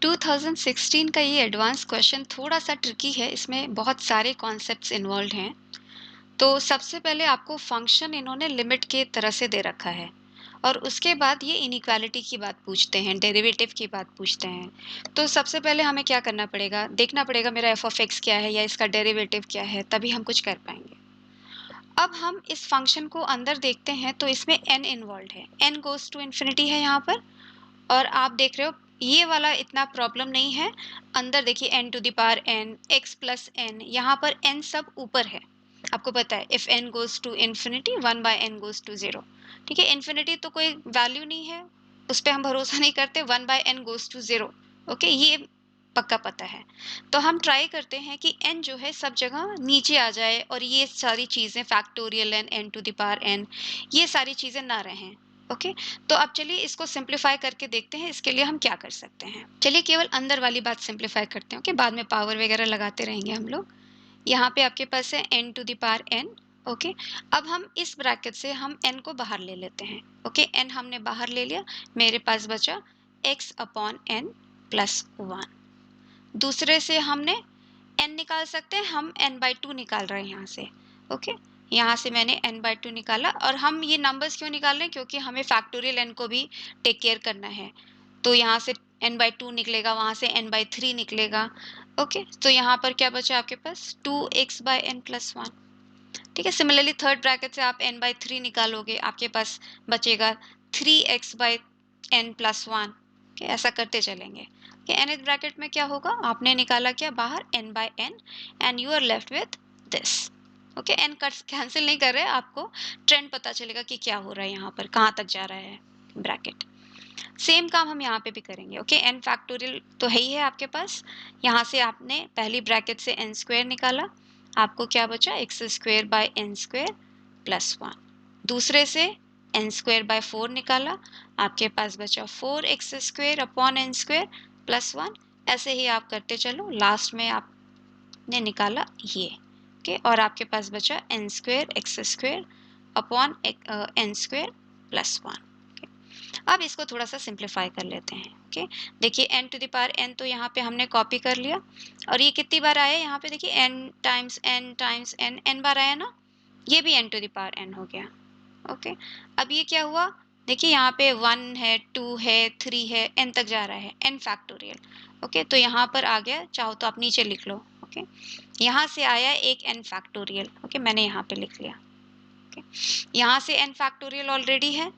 2016 का ये advance question थोड़ा सा ट्रिकी है, इसमें बहुत सारे कॉन्सेप्ट्स इन्वॉल्व हैं। तो सबसे पहले आपको फंक्शन इन्होंने लिमिट के तरह से दे रखा है और उसके बाद ये इनइक्वालिटी की बात पूछते हैं, डेरिवेटिव की बात पूछते हैं। तो सबसे पहले हमें क्या करना पड़ेगा, देखना पड़ेगा मेरा एफ ऑफ एक्स क्या है या इसका डेरिवेटिव क्या है, तभी हम कुछ कर पाएंगे। अब हम इस फंक्शन को अंदर देखते हैं तो इसमें n इन्वॉल्व है, n गोज टू इन्फिनिटी है यहाँ पर। और आप देख रहे हो ये वाला इतना प्रॉब्लम नहीं है। अंदर देखिए n to the power n x plus n, यहाँ पर n सब ऊपर है। आपको पता है if n goes to infinity 1/n goes to 0। ठीक है, इन्फिनिटी तो कोई वैल्यू नहीं है, उस पर हम भरोसा नहीं करते। 1/n गोज टू 0, ओके, ये पक्का पता है। तो हम ट्राई करते हैं कि n जो है सब जगह नीचे आ जाए और ये सारी चीज़ें factorial n to the power n ये सारी चीज़ें ना रहें। ओके, तो अब चलिए इसको सिंप्लीफाई करके देखते हैं। इसके लिए हम क्या कर सकते हैं, चलिए केवल अंदर वाली बात सिंप्लीफाई करते हैं। ओके, बाद में पावर वगैरह लगाते रहेंगे हम लोग। यहाँ पे आपके पास है n to the power n। Okay, अब हम इस ब्रैकेट से हम n को बाहर ले लेते हैं। ओके, n हमने बाहर ले लिया, मेरे पास बचा x अपॉन n प्लस 1। दूसरे से हमने n निकाल सकते हैं, हम n/2 निकाल रहे हैं यहाँ से। ओके, यहाँ से मैंने n/2 निकाला। और हम ये नंबर्स क्यों निकाल रहे हैं, क्योंकि हमें फैक्टोरियल n को भी टेक केयर करना है। तो यहाँ से n/2 निकलेगा, वहाँ से n/3 निकलेगा। ओके, तो यहाँ पर क्या बचा आपके पास 2x/n प्लस 1। ठीक है, सिमिलरली थर्ड ब्रैकेट से आप n/3 निकालोगे, आपके पास बचेगा 3x/n प्लस 1। ओके, ऐसा करते चलेंगे कि nth ब्रैकेट में क्या होगा, आपने निकाला क्या बाहर n/n and you are left with this. Okay, n cancel नहीं कर रहे, आपको ट्रेंड पता चलेगा कि क्या हो रहा है, यहाँ पर कहाँ तक जा रहा है ब्रैकेट। सेम काम हम यहाँ पे भी करेंगे। ओके, n फैक्टोरियल तो है ही है आपके पास। यहाँ से आपने पहली ब्रैकेट से n स्क्वायर निकाला, आपको क्या बचा x² / n² प्लस 1। दूसरे से n² / 4 निकाला, आपके पास बचा 4x² अपॉन n² प्लस 1। ऐसे ही आप करते चलो, लास्ट में आपने निकाला ये। ओके, और आपके पास बचा n² x² upon n² plus 1। अब इसको थोड़ा सा सिंप्लीफाई कर लेते हैं। ओके, देखिए n to the power n तो यहाँ पे हमने कॉपी कर लिया, और ये कितनी बार आया यहाँ पे, देखिए n times n times n, n बार आया ना, ये भी n to the power n हो गया। ओके, अब ये क्या हुआ, देखिए यहाँ पे 1 है, 2 है, 3 है, n तक जा रहा है, n फैक्टोरियल। ओके, तो यहाँ पर आ गया, चाहो तो आप नीचे लिख लो। ओके, यहाँ से आया एक n फैक्टोरियल। ओके, मैंने यहाँ पे लिख लिया। ओके, यहाँ से n फैक्टोरियल ऑलरेडी है,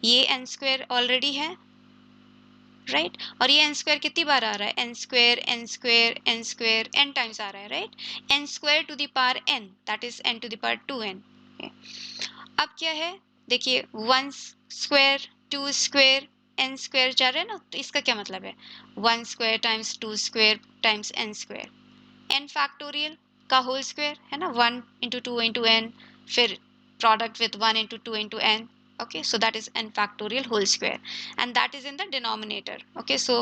ये n² ऑलरेडी है, राइट। और ये n² कितनी बार आ रहा है, n² n² n² n times आ रहा है, right. n² to the power n, that is n to the power 2n। अब क्या है, देखिए 1² 2² n² जा रहे हैं ना, तो इसका क्या मतलब है, 1² times 2² times n², n factorial का होल स्क्वायर है ना, 1 इंटू 2 इंटू n, फिर product with 1 into 2 into n। okay, so that is n factorial whole square and that is in the denominator. okay, so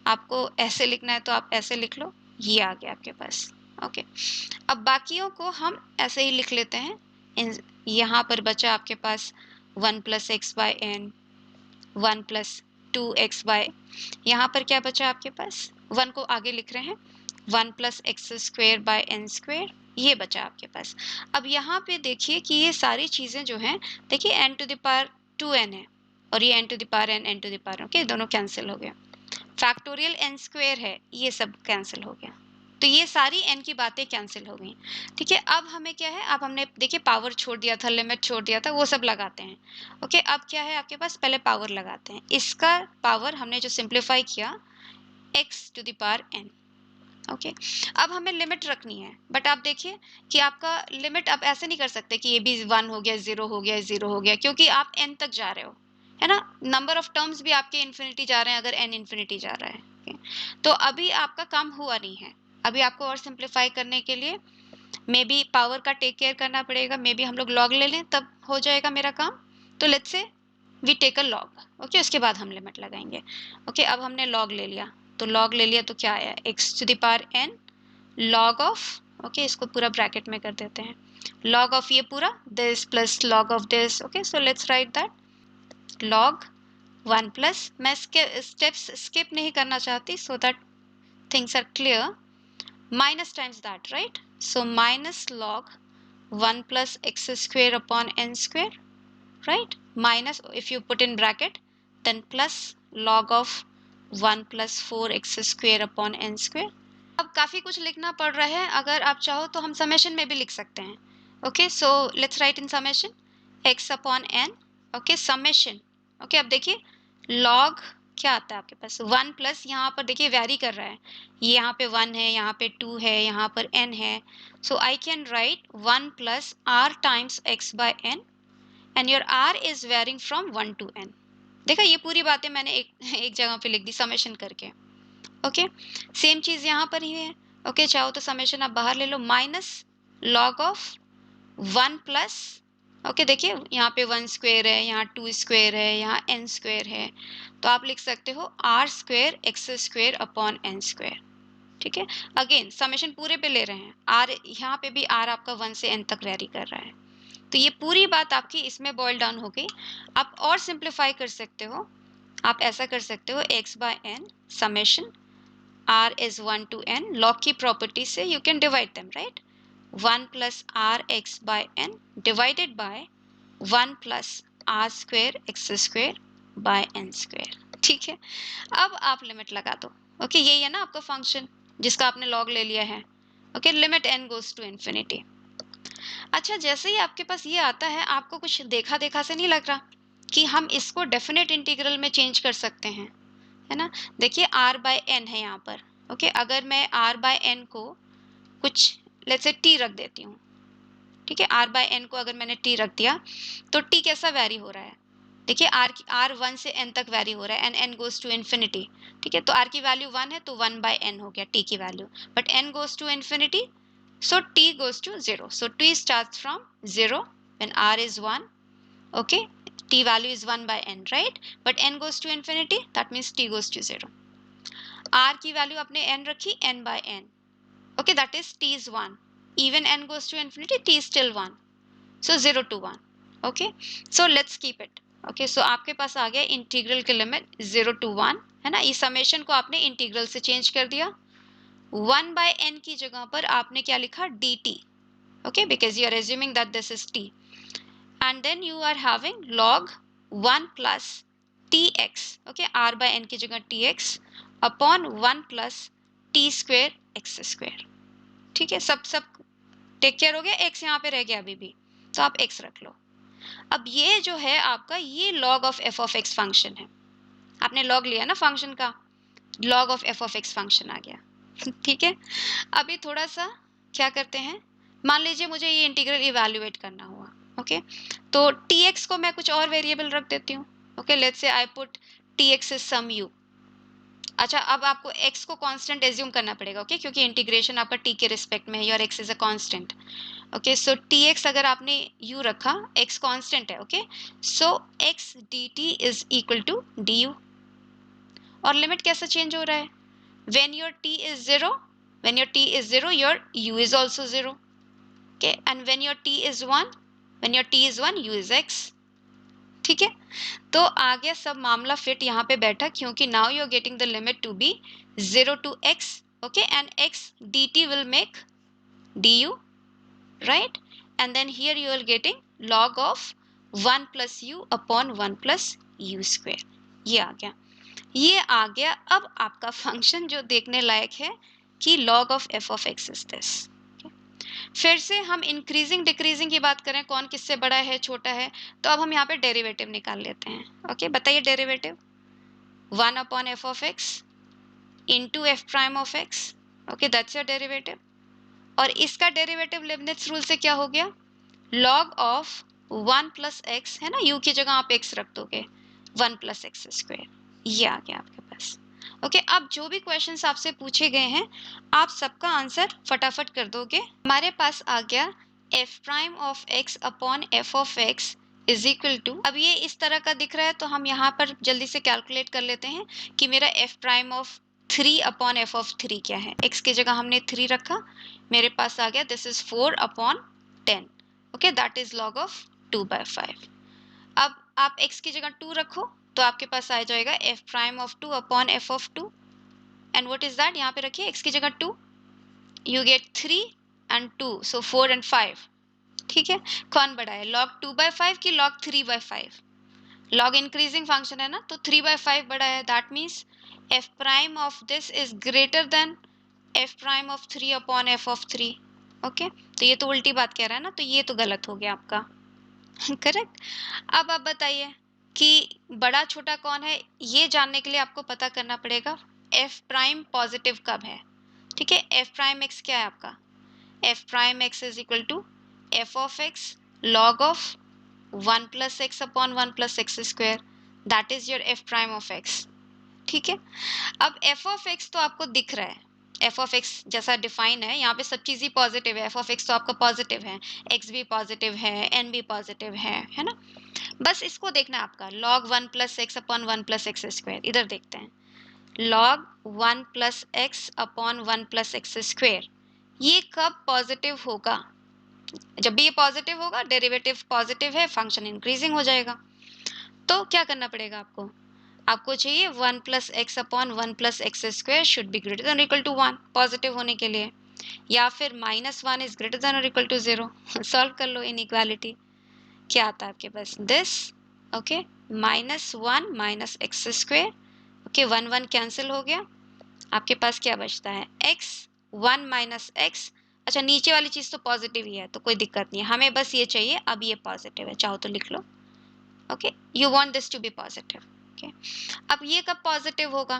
आपको ऐसे लिखना है तो आप ऐसे लिख लो, ये आ गया आपके पास। okay, अब बाकियों को हम ऐसे ही लिख लेते हैं। यहाँ पर बचा आपके पास 1 + x/n, 1 + 2x/, यहाँ पर क्या बचा आपके पास, 1 को आगे लिख रहे हैं, 1 + x² / n², ये बचा आपके पास। अब यहाँ पे देखिए कि ये सारी चीज़ें जो हैं, देखिए n to the power 2n है और ये n to the power n n to the power, okay, दोनों कैंसिल हो गया। फैक्टोरियल n² है, ये सब कैंसिल हो गया। तो ये सारी n की बातें कैंसिल हो गई। ठीक है, अब हमें क्या है, अब हमने देखिए पावर छोड़ दिया था, लिमिट छोड़ दिया था, वो सब लगाते हैं। ओके, अब क्या है आपके पास, पहले पावर लगाते हैं। इसका पावर हमने जो सिंप्लीफाई किया x to the power n। Okay, अब हमें लिमिट रखनी है, बट आप देखिए कि आपका लिमिट आप ऐसे नहीं कर सकते कि ये भी 1 हो गया, 0 हो गया, 0 हो गया, क्योंकि आप n तक जा रहे हो, है ना। नंबर ऑफ टर्म्स भी आपके इन्फिनिटी जा रहे हैं अगर n इन्फिनिटी जा रहा है। okay? तो अभी आपका काम हुआ नहीं है, अभी आपको और सिंप्लीफाई करने के लिए मे बी पावर का टेक केयर करना पड़ेगा, मे बी हम लोग लॉग ले लें तब हो जाएगा मेरा काम। तो let's say we take a log. Okay, उसके बाद हम लिमिट लगाएंगे। ओके, अब हमने लॉग ले लिया, तो लॉग ले लिया तो क्या आया, x to the power n log of, okay, इसको पूरा ब्रैकेट में कर देते हैं, log ऑफ ये पूरा this plus log of this. Okay, so let's write that log 1 plus, मैं स्टेप्स स्किप नहीं करना चाहती so that things are clear, minus times that, right? So minus log 1 plus x square upon n square, right? Minus, if you put in bracket, then plus log of 1 plus 4x square upon n square. अब काफ़ी कुछ लिखना पड़ रहा है, अगर आप चाहो तो हम समेशन में भी लिख सकते हैं. Okay, so let's write in summation x upon n. Okay, summation. Okay, अब देखिए लॉग क्या आता है आपके पास, 1 प्लस, यहाँ पर देखिए वैरी कर रहा है, ये यहाँ पे 1 है, यहाँ पे 2 है, यहाँ पर n है. So I can write 1 plus r times x by n and your r is varying from 1 to n. देखा, ये पूरी बातें मैंने एक जगह पे लिख दी समेशन करके. ओके, सेम चीज यहाँ पर ही है. ओके, चाहो तो समेशन आप बाहर ले लो, minus log of 1 plus, okay देखिए यहाँ पे 1 स्क्वायर है, यहाँ 2 स्क्वायर है, यहाँ n स्क्वायर है, तो आप लिख सकते हो r square x square upon n square. ठीक है, अगेन समेशन पूरे पे ले रहे हैं, r यहाँ पे भी r आपका 1 से n तक वेरी कर रहा है. तो ये पूरी बात आपकी इसमें बॉयल डाउन हो गई. आप और सिंप्लीफाई कर सकते हो, आप ऐसा कर सकते हो x by n summation r is 1 to n, log की प्रॉपर्टी से you can divide them, right? 1 plus r x by n divided by 1 plus r square x square by n square. ठीक है, अब आप लिमिट लगा दो. Okay, यही है ना आपका फंक्शन जिसका आपने लॉग ले लिया है. Okay, limit n goes to infinity. अच्छा, जैसे ही आपके पास ये आता है, आपको कुछ देखा देखा से नहीं लग रहा कि हम इसको डेफिनेट इंटीग्रल में चेंज कर सकते हैं, है ना? देखिए r बाय n है यहाँ पर. ओके, अगर मैं r बाय n को कुछ लेट्स से t रख देती हूँ. ठीक है, r बाय n को अगर मैंने t रख दिया तो t कैसा वैरी हो रहा है? देखिए r 1 से n तक वैरी हो रहा है and n goes to infinity. ठीक है, तो r की वैल्यू 1 है तो 1 बाय n हो गया t की value, but n goes to infinity, so t goes to 0. So t starts from 0 when r is 1. Okay, t value is 1 by n, right? But n goes to infinity, that means t goes to 0. r की value आपने n रखी, n by n. Okay, that is t is 1. Even n goes to infinity, t is still 1. So 0 to 1. Okay, so let's keep it. Okay, so आपके पास आ गया integral की limit 0 to 1, है ना? इस समेशन को आपने इंटीग्रल से चेंज कर दिया. 1 by n की जगह पर आपने क्या लिखा, dt. Okay, because you are assuming that this is t, and then you are having log 1 plus tx. Okay, r by n की जगह tx upon 1 plus t square x square. ठीक है, सब टेक केयर हो गया. x यहाँ पे रह गया अभी भी, तो आप x रख लो. अब ये जो है आपका, ये log of f of x function है. आपने log लिया ना फंक्शन का, log of f of x function आ गया. ठीक है, अभी थोड़ा सा क्या करते हैं, मान लीजिए मुझे ये इंटीग्रल इवैल्यूएट करना हुआ. ओके, तो tx को मैं कुछ और वेरिएबल रख देती हूँ. Okay, let's say I put tx is some u. अच्छा, अब आपको x को कांस्टेंट एज्यूम करना पड़ेगा. ओके, क्योंकि इंटीग्रेशन आपका t के रिस्पेक्ट में है, your x is a constant. Okay, so tx अगर आपने u रखा, x कांस्टेंट है. Okay, so x dt is equal to du. और लिमिट कैसे चेंज हो रहा है? when your t is 0, your u is also 0. Okay, and when your t is 1, u is x. ठीक है, तो आ गया सब मामला फिट यहाँ पे बैठा, क्योंकि now you are getting the limit to be 0 to x. Okay, and x dt will make du, right? And then here you are getting log of 1 plus u upon 1 plus u square. ये आ गया. अब आपका function जो देखने लायक है कि log of f of x is this. फिर से हम इंक्रीजिंग डिक्रीजिंग की बात करें, कौन किससे बड़ा है छोटा है, तो अब हम यहाँ पे डेरिवेटिव निकाल लेते हैं. ओके, बताइए derivative. 1 upon F of x into F prime of x. Okay, that's your derivative. और इसका डेरिवेटिव लेबनिट्ज रूल से क्या हो गया, log ऑफ 1 प्लस एक्स, है ना, यू की जगह आप एक्स रख दोगे, 1 प्लस एक्स स्क्वायर. ये आ गया आपके पास. ओके, अब जो भी क्वेश्चंस आपसे पूछे गए हैं, आप सबका आंसर फटाफट कर दोगे. हमारे पास आ गया F prime of X upon F of X is equal to, अब ये इस तरह का दिख रहा है तो हम यहाँ पर जल्दी से कैलकुलेट कर लेते हैं कि मेरा F prime of 3 upon F of 3 क्या है. एक्स की जगह हमने 3 रखा, मेरे पास आ गया this is 4 upon 10. Okay, that is log of 2 by 5. अब आप x की जगह 2 रखो तो आपके पास आ जाएगा f prime of 2 upon f of 2. And what is that, यहाँ पे रखिए x की जगह 2, you get 3 and 2, so 4 and 5। ठीक है, कौन बड़ा है, log 2/5 की log 3/5? log इंक्रीजिंग फंक्शन है ना, तो 3/5 बड़ा है, that means f prime of this is greater then f prime of 3 upon f of 3। Okay, तो ये तो उल्टी बात कह रहा है ना, तो ये तो गलत हो गया आपका। करेक्ट। अब आप बताइए कि बड़ा छोटा कौन है, ये जानने के लिए आपको पता करना पड़ेगा f प्राइम पॉजिटिव कब है। ठीक है, f प्राइम x क्या है आपका, f prime x is equal to f of x log of 1 plus x upon 1 plus x square, that is your f prime of x। ठीक है, अब f ऑफ x तो आपको दिख रहा है, f ऑफ x जैसा डिफाइन है, यहाँ पे सब चीज़ ही पॉजिटिव है, f ऑफ x तो आपका पॉजिटिव है, x भी पॉजिटिव है, n भी पॉजिटिव है ना। बस इसको देखना है आपका, log 1 plus x upon 1 plus x square. इधर देखते हैं, log 1 plus x upon 1 plus x square, ये कब पॉजिटिव होगा, जब भी ये पॉजिटिव होगा, डेरिवेटिव पॉजिटिव है, फंक्शन इंक्रीजिंग हो जाएगा। तो क्या करना पड़ेगा आपको, आपको चाहिए 1 plus x upon 1 plus x square should be greater than equal to 1 positive होने के लिए, या फिर -1 इज ग्रेटर देन और इक्वल टू 0। सॉल्व कर लो इनइक्वालिटी, क्या आता है आपके पास, this. Okay, -1 minus x square, okay 1 1 cancel हो गया, आपके पास क्या बचता है, x 1 माइनस एक्स। अच्छा, नीचे वाली चीज़ तो पॉजिटिव ही है, तो कोई दिक्कत नहीं है, हमें बस ये चाहिए, अब ये पॉजिटिव है, चाहो तो लिख लो। Okay, you want this to be positive. Okay, अब ये कब पॉजिटिव होगा,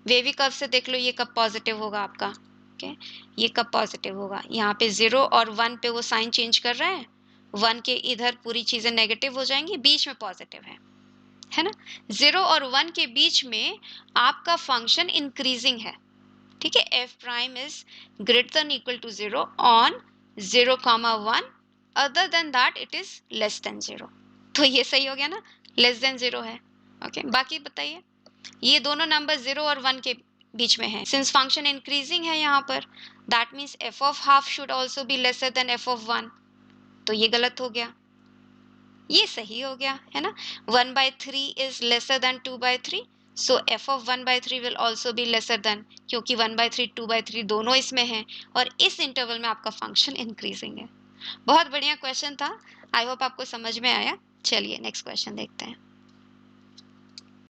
वेवी कर्व से देख लो, ये कब पॉजिटिव होगा आपका। ओके, ये कब पॉजिटिव होगा, यहाँ पे 0 और 1 पे वो साइन चेंज कर रहा है, 1 के इधर पूरी चीज़ें नेगेटिव हो जाएंगी, बीच में पॉजिटिव है ना। 0 और 1 के बीच में आपका फंक्शन इंक्रीजिंग है। ठीक है, f prime is greater than equal to 0 on 0,1, other than that it is less than 0। तो ये सही हो गया ना, लेस देन 0 है। ओके, बाकी बताइए, ये दोनों नंबर 0 और 1 के बीच में है, सिंस फंक्शन इंक्रीजिंग है यहाँ पर, that means f of half should also be lesser than f of 1, तो ये गलत हो गया, ये सही हो गया है ना। 1/3 is lesser than 2/3, so f of 1/3 will also be lesser than, क्योंकि 1/3 2/3 दोनों इसमें हैं, और इस इंटरवल में आपका फंक्शन इंक्रीजिंग है। बहुत बढ़िया क्वेश्चन था, आई होप आपको समझ में आया। चलिए नेक्स्ट क्वेश्चन देखते हैं।